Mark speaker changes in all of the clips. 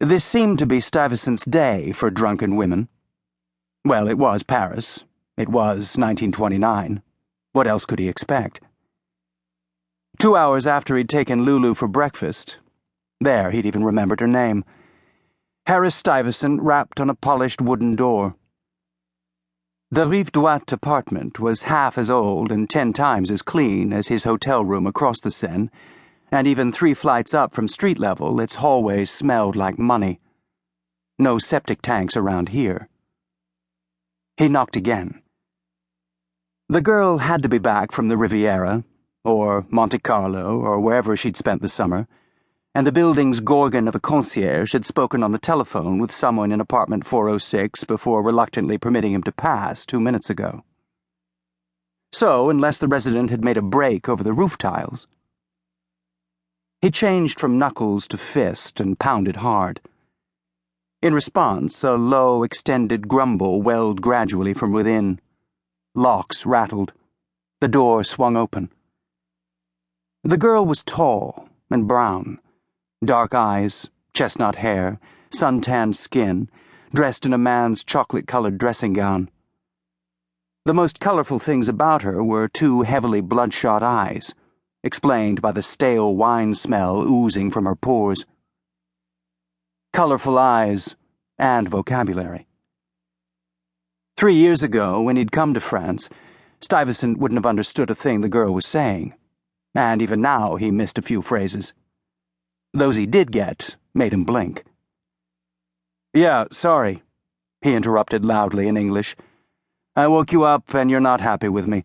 Speaker 1: This seemed to be Stuyvesant's day for drunken women. Well, it was Paris. It was 1929. What else could he expect? 2 hours after he'd taken Lulu for breakfast, there he'd even remembered her name, Harris Stuyvesant rapped on a polished wooden door. The Rive Droite apartment was half as old and 10 times as clean as his hotel room across the Seine, and even 3 flights up from street level, its hallways smelled like money. No septic tanks around here. He knocked again. The girl had to be back from the Riviera, or Monte Carlo, or wherever she'd spent the summer, and the building's gorgon of a concierge had spoken on the telephone with someone in apartment 406 before reluctantly permitting him to pass 2 minutes ago. So, unless the resident had made a break over the roof tiles. He changed from knuckles to fist and pounded hard. In response, a low, extended grumble welled gradually from within. Locks rattled. The door swung open. The girl was tall and brown, dark eyes, chestnut hair, sun-tanned skin, dressed in a man's chocolate-colored dressing gown. The most colorful things about her were 2 heavily bloodshot eyes, explained by the stale wine smell oozing from her pores. Colorful eyes and vocabulary. 3 years ago, when he'd come to France, Stuyvesant wouldn't have understood a thing the girl was saying, and even now he missed a few phrases. Those he did get made him blink. "Yeah, sorry," he interrupted loudly in English. "I woke you up and you're not happy with me.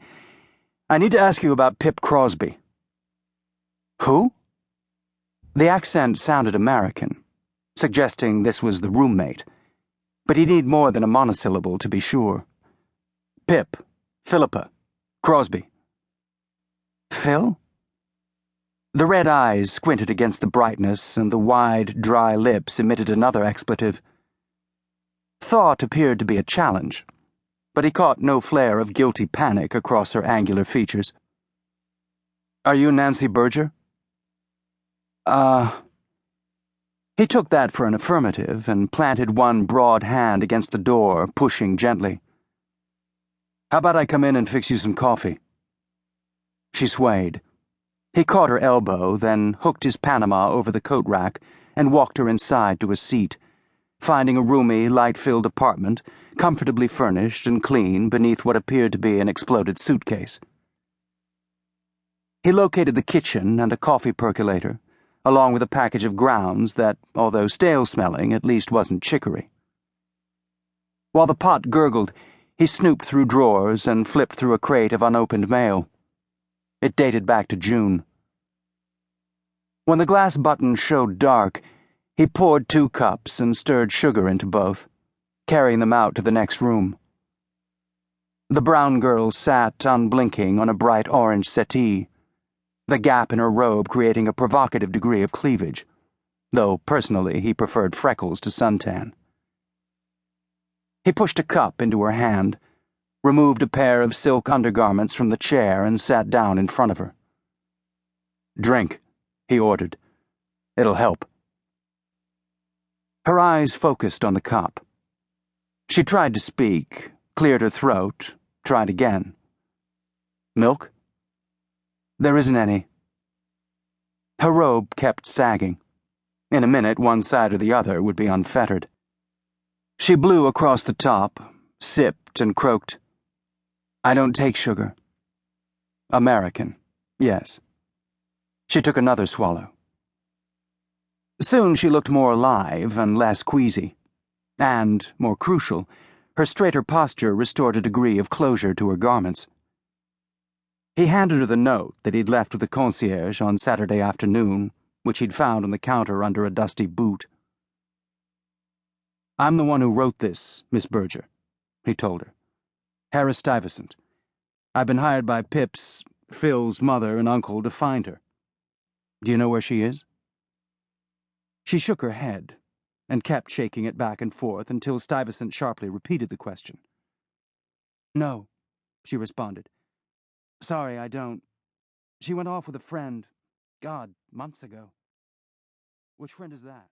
Speaker 1: I need to ask you about Pip Crosby." "Who?" The accent sounded American, suggesting this was the roommate, but he'd need more than a monosyllable to be sure. "Pip, Philippa Crosby." "Phil?" The red eyes squinted against the brightness, and the wide, dry lips emitted another expletive. Thought appeared to be a challenge, but he caught no flare of guilty panic across her angular features. "Are you Nancy Berger?" He took that for an affirmative and planted one broad hand against the door, pushing gently. "How about I come in and fix you some coffee?" She swayed. He caught her elbow, then hooked his Panama over the coat rack and walked her inside to a seat, finding a roomy, light-filled apartment, comfortably furnished and clean beneath what appeared to be an exploded suitcase. He located the kitchen and a coffee percolator, along with a package of grounds that, although stale-smelling, at least wasn't chicory. While the pot gurgled, he snooped through drawers and flipped through a crate of unopened mail. It dated back to June. When the glass button showed dark, he poured 2 cups and stirred sugar into both, carrying them out to the next room. The brown girl sat unblinking on a bright orange settee, the gap in her robe creating a provocative degree of cleavage, though personally he preferred freckles to suntan. He pushed a cup into her hand, removed a pair of silk undergarments from the chair and sat down in front of her. "Drink," he ordered. "It'll help." Her eyes focused on the cup. She tried to speak, cleared her throat, tried again. "Milk?" "There isn't any." Her robe kept sagging. In a minute, one side or the other would be unfettered. She blew across the top, sipped, and croaked, "I don't take sugar." American, yes. She took another swallow. Soon she looked more alive and less queasy, and, more crucial, her straighter posture restored a degree of closure to her garments. He handed her the note that he'd left with the concierge on Saturday afternoon, which he'd found on the counter under a dusty boot. "I'm the one who wrote this, Miss Berger," he told her. "Harris Stuyvesant. I've been hired by Phil's mother and uncle to find her. Do you know where she is?" She shook her head and kept shaking it back and forth until Stuyvesant sharply repeated the question. "No," she responded. "Sorry, I don't. She went off with a friend, God, months ago." "Which friend is that?"